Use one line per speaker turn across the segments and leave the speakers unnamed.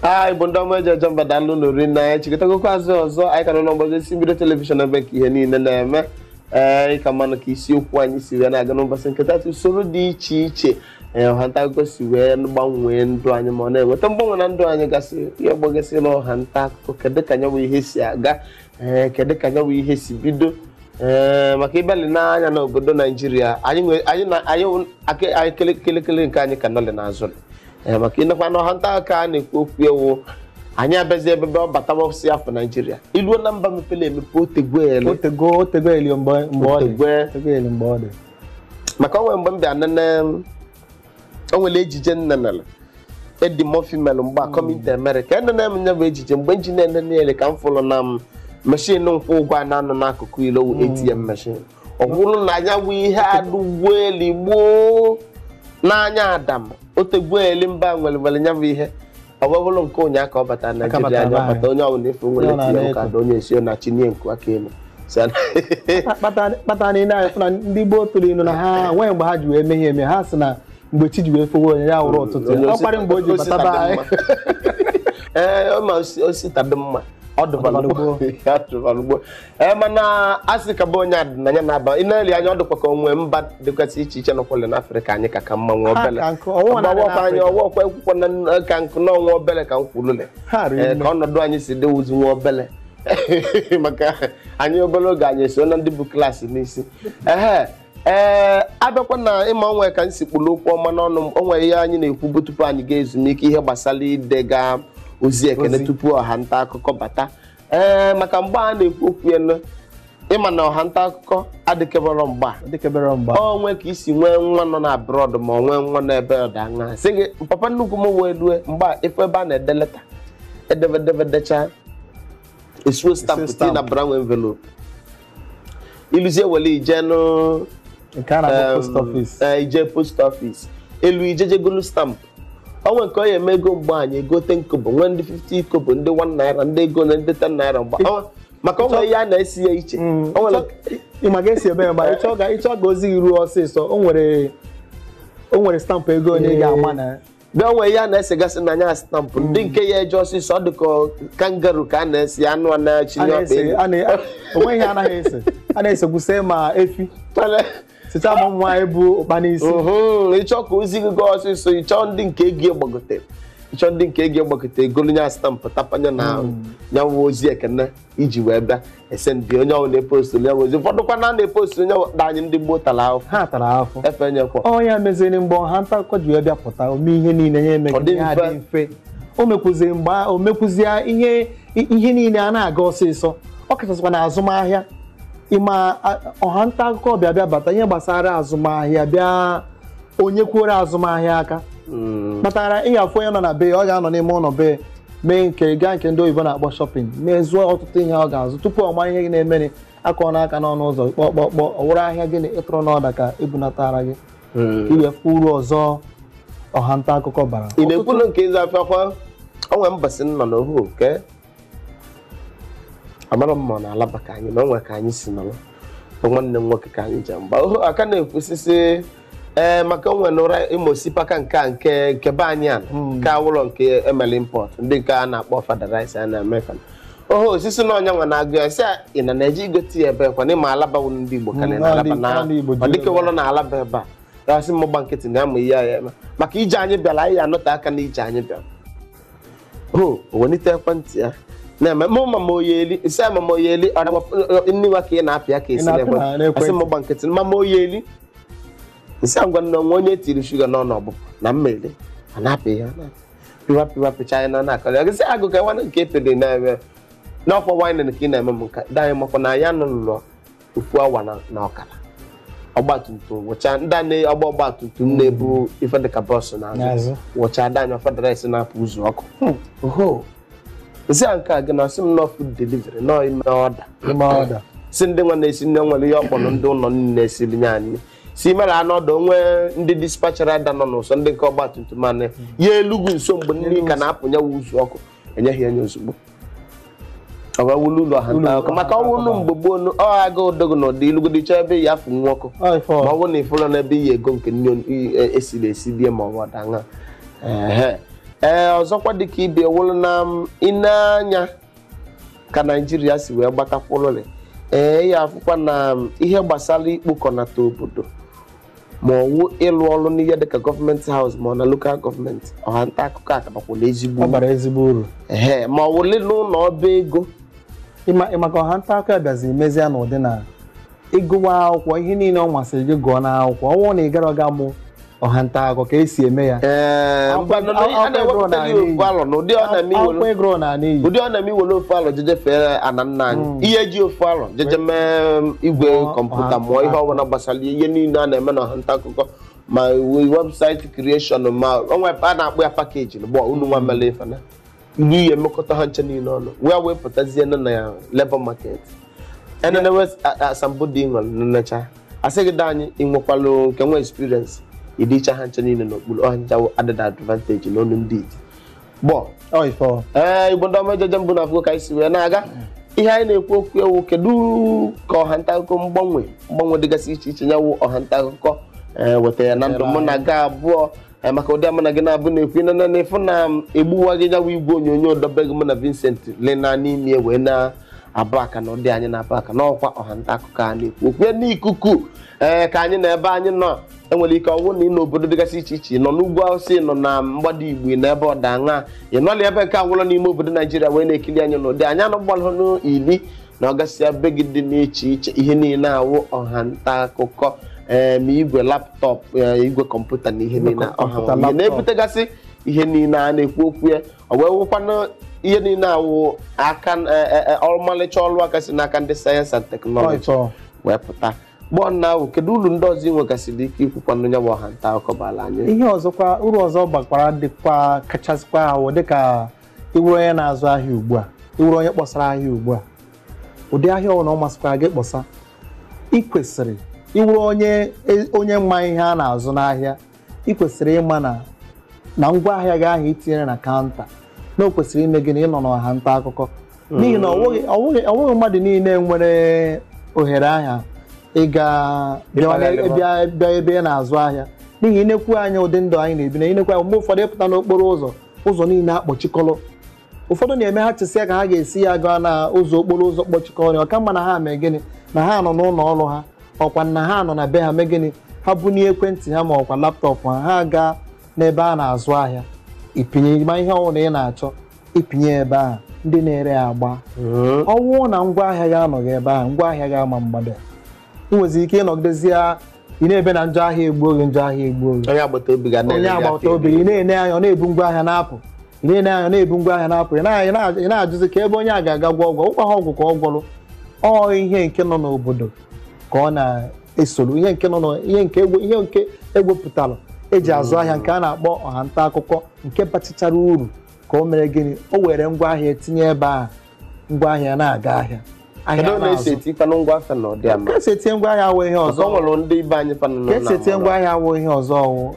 Ai bondo meje jamba dalu no rina chikita ko kwazo ozo ai kana no mboze simbido television na bank ihe ni na eme ka manu ka isi okwu anyi siwe na aga no mbasa nketa tu soro di iche hanta ko siwe no gbanwe ndu anyi mo na enweta mgbanwe na ndu anyi gasi ye gbogesi no hanta ko kede kanya wo ihe si aga kede kanya wo ihe si bido maka ibali na anya na obodo Nigeria anyị kele nke anyị kanole na azụ maka inekwa na hanta ka na-ekwu okwu ewu anyị abezi ebe ọ batawa si afọ Nigeria iluo na mba mepele emepe otego eli mgbe ọ dị maka onwe mgbe mbịa nene onwere ejije nnenele Eddie Murphy melụ mgbe Coming to America nene m nye bụ ejije mgbe nji na-enene ele ka m fụrụ na machine nkwụ ụgwọ na-anọ n'akụkụ ilo ATM machine ọ bụrụ na anya bụ ihe adụgweli gboo n'anya Adam otegweli mba nwere nya bụ ihe ọ bụrụ nke onye ka ọ bata na Nigeria anya bata onye ọbụla efu nwere tinye ụka da onye esi na chinye nku aka elu
kpata na ị na ndị gboo tụrụ inu na ha nwee mgbe ha ji wee mee eme ha sị na mgbe chi ji wee fogo onye ya wụrụ ọtụtụ ọ kparị mgbe o ji bata ba anyị
ma osi tadị mma ọ dụbalugbo mana asị ka bụ onye adịnanya na-aba ịna-eli anya ọ dịkwa ka onwe mba dịkwasị iche iche nọkwale n'Afrịka anyị ka mma nwe obele anyị ọwọkwa ekwukwa na ka nkụ n'ọnwa obele ka m kwulule ka ọnọdụ anyị si dewuzi nwa obele maka anyị obere oge anyị so na ndị bụ klaasị n'isi abịakwa na ịma onwe ka m si kpụrụ okwu ọma n'ọnụ onwe ihe anyị na-ekwubu tupu anyị ga-ezumike ihe gbasara idega ozi ekene tupu ọha nta akụkọ bata maka mgbe a na-ekwu okwu elu ịma na ọha nta akụkọ adịkebere mgba onwe ka isi nwee nwa nọ na abroad ma nwee nwa n'ebe ọdanga sị gị papa nnukwu m wee lue mgbe ife ebe a na-ede leta edevedecha esuo stampụ ti na brown envelope iluzie wele ije post office elu ijejegolu stampụ onwe nke onye eme ego mgbe anyị egote nkobo nwee ndị 50 kobo ndị 1 naira ndị ego na ndị 10 naira mgbe maka onwe ya na-esi ya iche
ịma ga-esi ebe mgbe ịchọ ga ozi ruo ọsịsọ o nwere stampụ ego onye ga-ama na
bịa onwe ya na-esegasị n'anya stampụ ndị nke ya eje ọsịsọ ọ dịka kangaroo ka a na-esi anụ a na-achị
onwe ihe anaghị ese a na-esekwuse ma efi site ama ụmụ nwaanyị bụ ụkpa n'isi
ịchọ ka ozi gị gaa ọsịsọ ịchọ ndị nke ego gbagote egolunya stampụ tapanya na nyanwụ ozi ekene iji wee bịa ese ndị onye ọbụla na-epostu ya ozi ụfọdụkwa na na-epostu onye anyị ndị gboo tara ahụhụ
ha tara ahụhụ
efe nyekwa
onye meziri mgbe ọha nta akụkọ ji wee bịa pụta ome ihe niile ya eme ka ya dị mfe o mekwuzie mgbe o mekwuzie ihe niile a na-aga ọsịsọ ọ kachasịkwa na azụmahịa ịma ọha nta akụkọ bịa bata ihe gbasara azụmahịa bịa onye kwuore azụmahịa aka kpatara ịghafụ onye nọ na be ọ ga-anọ n'ime ụlọ be mee nke gaa nke ndị oyibo na-akpọ shopping mezuo ọtụtụ ihe ọ ga-azụ tupu ọ mara ihe na-emere aka ọ n'aka n'ọnụ ụzọ kpọkpọkpọ ọ wụrụ ahịa gịnị ịtụrụ n'ọda ka ebunatara gị iwefu uru ọzọ ọha nta akụkọ bara
ị na-ekwulu nke ịzụ afịakwa onwe mbọsị nọ n'ohu nke amara mma na alaba ka anyị na onwe ka anyị si nọrọ nwanne m nwoke ka anyị ji mgba aka na-ekwusisi maka onwe n'ụra Imo sipaka nke be anyị a nke awụlọ nke emeli import ndị nke a na-akpọ fada rice a na-eme ka osisi na ọnya nwa na-agụ ya sị ị na-eji igote ya ebe kwa n'ịma alaba wụ ndị Igbo ka na-alaba na ọ dịka wọlọ na alaba ebe a gasị mmụgba nkịtị na amụ ihe ya eme maka ije anyị bịara anyị anọte aka na ije anyị bịara wenite ekwentị ya na-eme mama oyeli isi mama oyeli nni nwa ka ị na-apịa ka esi na-ekwe asị mmụgba nkịtị mama oyeli isi ngwa na onwe onye tiri shuga n'ọnụ ọbụbụ na mmele a na-apị ya pịwapịcha anyị na-akọrọ ya gịsị agụ ka nwanne nke epede na-eme n'ọkwa wine ka ị na-eme m nka danyị makwa na ya nụlọ ofu awa na ọkara ọgbatumtum wụcha ndị ọgbatumtum na-ebu ife dịka bọsụ n'azụ wụcha danyị federasi na-apụ ụzọ ọkụ isi a nke a gị na ọsị m nọ food delivery nọ ime ọda si ndị nwa na-esi nne nwere ihe ọkpọrọ ndị ụlọ niile esiri nye anyị si mere anọdụ nwee ndị dispatchara ada nọ n'ụsọ ndị nke ọgbatumtum anị ya elugwu nso mgbe ndị ka na-apụnye ụzọ ọkụ enyeghị enye ozugbo ọ ga wulu ụlọ ọhanta maka ọwụlụ mgbe gboo ọ aga odogo na ọdị ilugodi chọọ ebe ya afụ nwa ọkụ ma ọ bụ na ịfụrụ n'ebe ihe ego nke esiri esi die ma ọ bụ ọdanga ọzọkwa dịka ibe wụrụ na ịna-anya ka Naijiria si wee gbatakwụlụrị ya afụkwa na ihe gbasara ikpokọnata obodo ma ọwụ ịlụ ọrụ n'ihe dịka gọọmenti haus ma ọ na lokal gọọmenti ọhanta akụkọ akabakwala ezigbo uru ma ọ wụle n'ụlọ ọba ego
ịmaka ọhanta akụkọ bịazi mezie n'ụdị na ịgụwa akwụkwọ ihe niile ọ masịrị gị gụọ n'akwụkwọ ọnwụ na ị gara ọga mụ ọhanta akụkọ ka esi eme ya
ụdị ọ na-eme iwere ofe alọ jeje fee ana nna anyị ihe ji ofe alọ jeje mee igwe kọmputa mụọ ihe ọbụla gbasara ihe niile a na-eme na ọhanta akụkọ ma webụsaịtị krieshọn ma onwe a na-akpọ ya pakeji na unu nwa mere ifena ndị ihe emekọta ha nche niile ọnụ wee pụtazie na ya lebọ maket enenewe asambodi nwere nnecha asịgide anyị inwekwalụ nke nwe experience ịdịcha ha nche niile n'okpuru ọhancha added advantage n'ọnụ ndị iti igbo ndị ọma ejeje mbụ na afọ ka anyị si wee na-aga ihe anyị na-ekwu okwu ewu kedu ka ọhanta akụkọ mgbanwe dịgasị iche iche nyawu ọhanta akụkọ wetara ya na ndụ mụ na ga abụọ maka ụdị amana gị na-abụ na-ekwu na efu na egbuwa gị nyawu igwe onyonyo dobeg mụ na Vincent lena n'ime wee na-abụ aka na ụdị anyị na-abụ aka n'ọkwa ọhanta akụkọ a na-ekwu okwu n'ikuku ka anyị na ebe anyị nọ enwere ike ọnwụ na ị n'obodo dịgasị iche iche nọ n'ugwu Awụsa nọ na mgbada Igbo na ebe ọdaṅa ị nọla ebe nke agwụla n'ime obodo Naijiria wee na-ekiri anyị n'ụdị anyị anọgbalụ n'ili na ọgasịa be gị dị n'iche iche ihe niile awụ ọhanta akụkọ ma igwe laptọpụ igwe kọmputa na ihe niile ọha na-ebutegasị ihe niile a na-ekwu okwu ya ọ wee wụkwanụ ihe niile awụ aka ọmalịcha ọrụ aka si n'aka ndị sayensị and teknọlọji wee pụta gbọọ na ahụ kedu uru ndị ọzọ inwegasịrị ike ikwukwanụ nya bụ ọhanta akụkọ bara anyị
ihe ọzọkwa uru ọzọ gbakwara dịkwa kachasịkwa ahụ dịka iwuru onye na-azụ ahịa ugbu a iwuru onye kpọsara ahịa ugbu a ụdị ahịa ọbụla ọ masịkwara gị kpọsa ị kwesịrị iwuru onye mma ihe a na-azụ n'ahịa ị kwesịrị ịma na ngwa ahịa gị ahụ itinyere na kaụnta na o kwesịrị ime gị na ịnọ n'ọhanta akụkọ n'ihi na ọ nweghị mmadụ niile nwere ohere ahịa bịa ebe na-azụ ahịa n'ihi inekwu anya ụdị ndụ anyị na-ebi na inekwu anya mgbe ụfọdụ ịpụta n'okporo ụzọ niile akpọchikọrọ ụfọdụ na-eme ha chesịa ka ha ga-esi ya gaa na ụzọ okporo ụzọ kpọchikọrọ ọka mma na ha mee gịnị na ha nọ n'ụlọ ọrụ ha ọkwa na ha nọ na be ha mee gịnị ha bunye ekwentị ha ma ọkwa laptọpụ ha gaa n'ebe a na-azụ ahịa ipinye ma ihe ọbụla ị na-achọ ipinye ebe ahụ ndị na-ere agba ọnwụ na ngwa ahịa ya anọghị ebe ahụ ngwa ahịa ga ama mgbada ị nwezi ike ịnọgidezie ị na-ebe na njọ ahịa egbu oge
onye agbata obi
ị na-ene anya ọ na-ebu ngwa ahịa na-apụ ị na-ajụzi ka ebe onye a ga-aga gwọ ọgwụ ụkwa ha ọgwụ ka ọ gwọrụ ihe nke nọ n'obodo ka ọ na-esoro ihe nke egwepụtara eji azụ ahịa nke a na-akpọ ọhanta akụkọ nke bachichara uru ka o mere gịnị o were ngwa ahịa etinye ebe ahụ ngwa ahịa na-aga ahịa
esi etinye ngwa
ahịa awụ ihe ọzọ
esetie
ngwa ahịa awụ ihe ọzọ ọwụ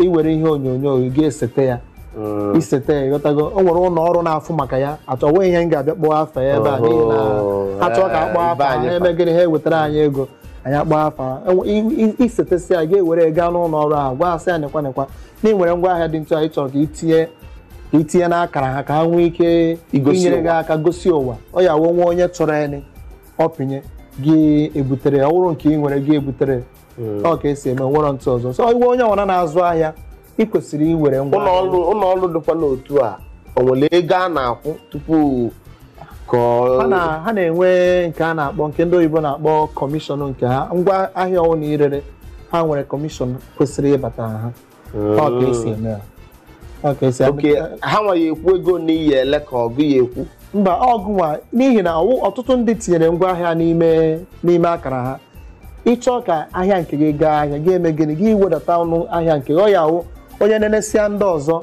iwere ihe onyonyo ị ga-esete ya isete ya ịghọtago o nwere ụlọ ọrụ na-afụ maka ya achọwa ihe m ga-abịa kpọọ afa ya ebe a n'ihi na ha chọọ ka akpọọ afa ha eme gịnị ha ewetara anyị ego anyị akpọọ afa isetesi ya ga-ewere gaa n'ụlọ ọrụ ahụ gwa asị ya nekwa na ị nwere ngwa ahịa dị ntụ anyị chọrọ ka itinye n'akara ha ka ha nwee ike inyere gị aka gosi ụwa ọ ya wụ nwa onye chọrọ ene ọpịnye gị ebutere ya ọwụrụ nke ị nwere gị ebutere ọ ka esi eme nwere ntụ ọzọ so iwe onye ọbụla na-azụ ahịa ị kwesịrị iwere ngwa
ụlọ ọrụ dịkwa n'otu a o nwere ego a na-akwụ tupu
ha na-enwe nke a na-akpọ nke ndị oyibo na-akpọ kọmishọn nke ha ngwa ahịa ọbụla irere ha nwere kọmishọn kwesịrị ịbata ha ọ ka esi eme ya
ha nwaghị ekwu ego n'iyi ele ka ọgụ ya ekwu
mba ọgụ nwa n'ihi na ọtụtụ ndị tinyere ngwa ahịa n'ime akara ha ịchọ ka ahịa nke gị gaa ahịa gị eme gịnị gị wedata ọnụ ahịa nke gị ọ ya wụ onye na-enesịa ndị ọzọ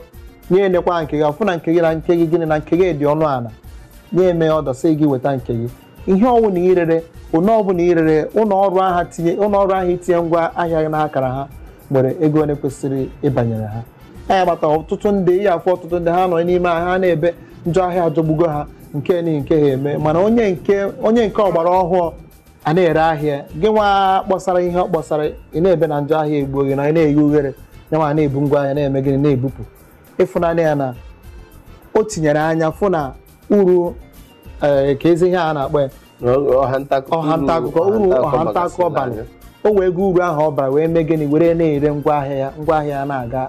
nye enekwa nke gị ọfụ na nke gị na nke gị gịnị na nke gị dị ọnụ ala nye eme ọdọsị gị weta nke gị ihe ọwụ na irere ụlọ ọbụla irere ụlọ ọrụ ahụ itinye ngwa ahịa n'akara ha nwere ego one kwesịrị ịbanyere ha anyị gbata ọtụtụ ndị ihe afọ ọtụtụ ndị ha nọ n'ime ahịa ha na-ebe njọ ahịa ajọgbugo ha nke ni nke ha eme mana onye nke ọgbara ọhụụ a na-ere ahịa gị nwa kpọsara ihe ọ kpọsara ị na-ebe na njọ ahịa egbuo gị na ị na-eghe ughere ya nwa na-ebu ngwa ahịa na-eme gịnị na-ebupụ ịfụnanya ya na o tinyere anya fụ na uru ka ezi ihe a na-akpọ ya ọha nta akụkọ uru ọha nta akụkọ bara o wee ego uru ahụ ọ bara wee mee gịnị were na-ere ngwaahịa ya na-aga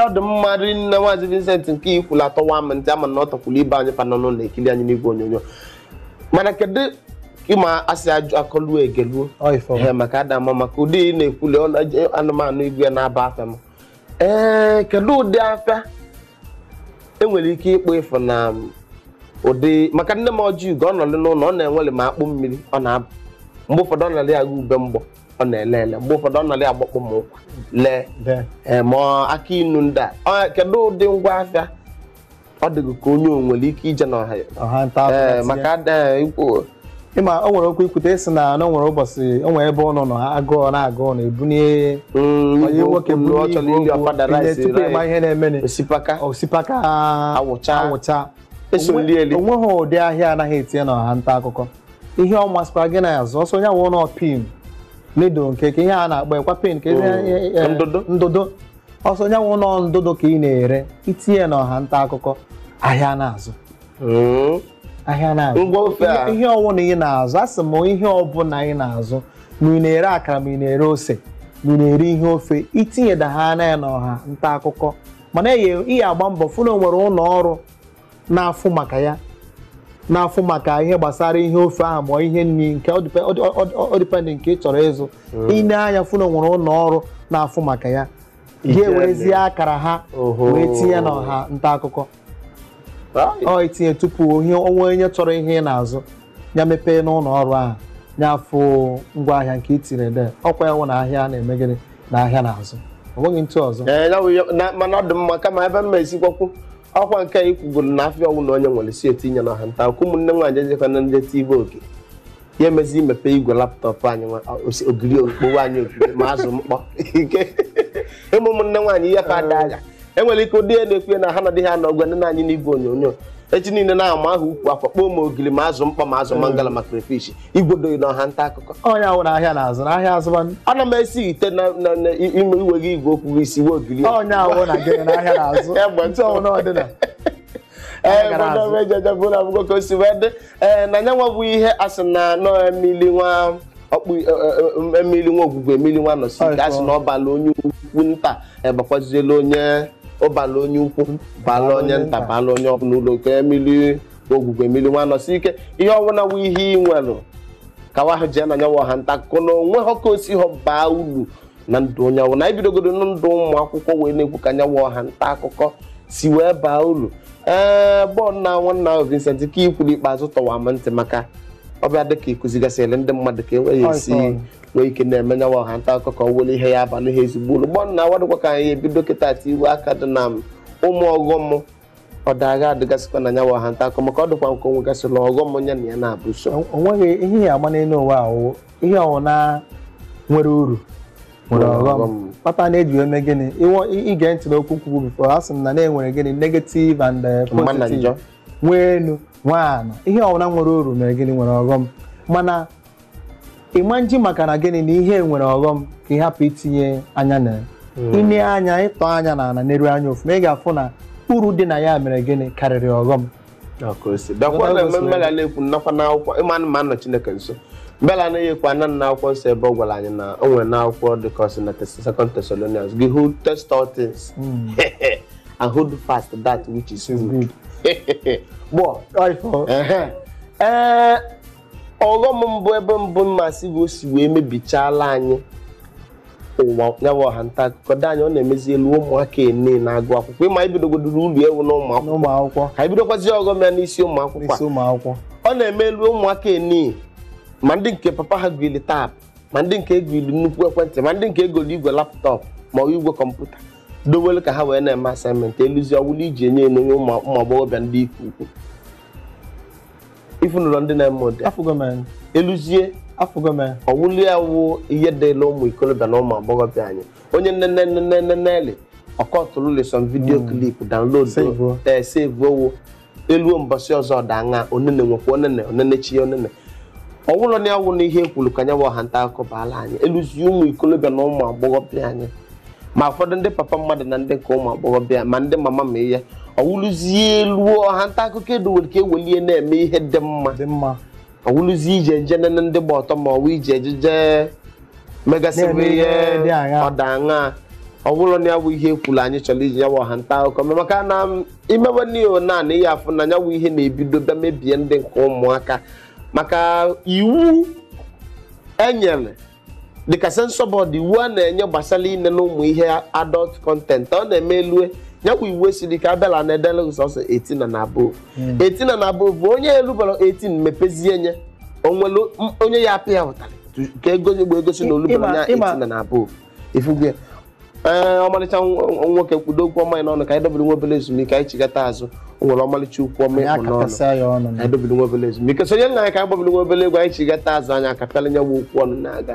ọ dị mma nne Maazị Vincent nke ikwula atọwa m ntị ama na ọ tọkwula ibe anyị panọnụ na-ekili anyị n'igwe onyonyo mana kedu ịma asị akọluo egeluo maka adama maka ụdị na-ekwule anụmanụ igwe na-aba afịa m kedu ụdị afịa enwere ike ịkpọ ịfụ na ụdị maka nne m ọjị ugo ọ nọrọ n'ụlọ ọ na-enwere ma akpụ mmiri ọ na-abụ mgbe ụfọdụ ọ nọrọ ya agụ ube mgbọ ọ na-ele ele mgbe ụfọdụ ọ nọrọ ya agbakpọ m ụkwa lee ma aka inu ndị a kedu ụdị ngwa afịa ọ dịghị ka onye nwere ike ije n'ọha maka ikwu
ịma o nwere okwu ikwute esi na o nwere ụbọchị o nwere ebe ụnọ nọ agụọ na-agụọ na-ebunye onye nwoke tupu ịma ihe na-eme osipaka awụcha onweghị ụdị ahịa anaghị etinye n'ọha nta akụkọ ihe ọ masịkwara gị na ya azụ ọsọ onye wụ nọ pin nedo nke ka ihe a na-agba ekwa pin ka ndụdụ ọsọ onye wụ nọ ndụdụ ka ị na-ere itinye n'ọha nta akụkọ ahịa na-azụ ihe ọwụna ị na-azụ asị m ihe ọbụla ị na-azụ ma ị na-ere akara ma ị na-ere ose ma ị na-ere ihe ofe itinyeda ha anya n'ọha nta akụkọ mana ihe agba mbọ fụ na o nwere ụlọ ọrụ na-afụ maka ihe gbasara ihe ofe ahụ ma ihe nri nke ọ dịpendị nke ị chọrọ ịzụ ine anya fụ na o nwere ụlọ ọrụ na-afụ maka ya ga-ewerezie akara ha wee tinye n'ọha nta akụkọ ọ itinye tupu onye chọrọ ihe ị na-azụ ya mepee n'ụlọ ọrụ ahụ ya afụ ngwaahịa nke itire de ọkwa ya wụ na ahịa na-eme gịnị na ahịa na-azụ ọ nweghị ntụ ọzọ
mana ọ dị mma kama ebe m esikwakwu ọkwa nke anyị kwugoro na afịa ọgwụ na onye nwere si etinye n'ọha nta akụkọ ụmụnne nwaanyị ejekwana ndeta igwe oke ya emezi imepe igwe laptọpụ anyị ogiri okpowe anyị ogiri ma azụ mkpọ ike ụmụnne nwaanyị ihe fa ada agha enwere ike ụdị na-ekwe na ha na dị ha na ọgwa anyị n'igwe onyonyo echi niile na-ama ahụ ukwu afọ kpọọ ma ogiri ma azụ mkpọ ma azụ mangala ma crayfish igwodo n'ọha nta akụkọ
ọnya wụ na ahịa na-azụ na ahịa azụba
ana m esi ite na ime iwe gị igwe okwu isi we ogiri
ọnya wụ na gị na ahịa na-azụ ntụ ọwụ na ọdịna
na nya nwa bụ ihe asị na nọ emili nwa emili nwa ogwugwe emili nwa nọsi ike asị na ọ bala onye ukwu nta bakwaziela onye ọbala onye ukwu bala onye nta bala onye ọbụla ụlọ ka emili ogwugwe emili nwa nọsi ike ihe ọbụla bụ ihe ị nwere ka wa ahụ jee na nyawa ọha nta akụkọ na onwe ha ka osi ha baa uru na ndụ onye ọbụla na ibidogodo na ndụ ụmụ akwụkwọ wee na-ekwu ka nyawa ọha nta akụkọ si wee baa uru bọọlụ na nwanna Vincent ka ikwuru ikpeazụ tọwa m ntị maka ọbịa dịka ịkụzigasịrị ndị mmadụ ka enweghị esi nwee ike na-eme nyawa ọha nta akụkọ ka ọ were ihe ya abalị ha ezigbo uru bọọlụ na awadịkwa ka anyị ebido kịta ati iwe aka dị na ụmụ ọghọm ọdaga adịgasịkwa na nyawa ọha nta akụkọ maka ọ dịkwa nke onwe gasịrị ọghọm ya na ya na-abụ so
onweghị ihe ya agba n'elu ụwa ahụ ihe ọwụna nwere uru nwere ọghọm kpata na-eji eme gịnị ige ntị n'okwu nkwugwu bifo a sị m na na-enwere gịnị negative and positive nwee enu nwee ana ihe ọbụla nwere uru mere gịnị nwere ọghọm mana ịma nji maka na gịnị na ihe nwere ọghọm ka ị hapụ itinye anya na ine anya ịtọ anya na ana neru anya ofuma ị ga-afụ na uru dị na ya mere gịnị karịrị ọghọm
ekwu nnakwa n'akwụkwọ ịma anụmanụ Chineke nso mbela anaghị ekwe ana na akwụkwọ nsọ ebe ọ gwara anyị na o nwere na akwụkwọ dịka ọ sị na 2 Thessalonians gị who test all things and hold fast that which is good. Ọghọm mbụ ebe mbụ mmasị bụ osi wee mebichala anyị ụwa nyawa ọha nta akụkọ dị anyị ọ na-emezi elu ụmụaka ene na-agụ akwụkwọ ịma ibidogodoro ulu ewu na ụmụ akwụkwọ ha ebidokwazi ọghọm ya n'isi ụmụ akwụkwọ ọ na-eme elu ụmụaka ene ma ndị nke papa ha gwili taapụ ma ndị nke egwili nnukwu ekwentị ma ndị nke egoli igwe laptọpụ ma ọ igwe kọmputa dowelu ka ha wee na-eme asaịmentị eluzi ọwụla iji enye enye ụmụ agbọghọbịa ndị ike ukwu ifunụlọ ndị na-eme ụdị eluzie ọwụli ya wụ ihe dịla ụmụ ikolobịa na ụmụ agbọghọbịa anyị onye nneneli ọkọtụlụ leson vidio klip download save owo elu mbọsị ọzọ danga onene nwekwa onene chi onene ọwụlọ na awụ na ihe ekwuru ka nya bụ ọha nta akụkọ baala anyị eluzi ụmụ ikolobịa na ụmụ agbọghọbịa anyị ma ụfọdụ ndị papa mmadụ na ndị nke ụmụ agbọghọbịa ma ndị mama ma ihe ọwụlụzie elu ọha nta akụkọ edo nwere ka ewelie na-eme ihe dị mma ọwụlụzie ije nje nene ndị gba ọtọ ma ọwụ ije ejije megasịbụ ihe ọdanga ọwụlọ na awụ ihe ekwuru anyị chọrọ iji ya bụ ọha nta akụkọ maka na imewe n'ihe na ihe afụ na ya bụ ihe na-ebido bịa mebie ndị nke ụmụaka maka iwu enyere dịka sensọ bọọdụ iwu a na-enye gbasara ine na ụmụ ihe adult content ọ na-eme elue nyakwa iwu esiri ka abịala na edele sọsọ 18 na above 18 na above bụ onye elubara 18 mepezie nye onye ya apị ya ụtarị ka egosi na olubara ya 18 na above ifugie ọmalịcha nwoke kwudo okwu ọma n'ọnụ ka anyị dobere nwa obele ezumike anyị chigata azụ o nwere ọmalịcha okwu ọma ịkpọ n'ọnụ anyị dobere nwa obele ezumike sonye nna anyị ka anyị gbabere nwa obele egwu anyị chigata azụ anyị akapịala nyanwa okwu ọnụ na-aga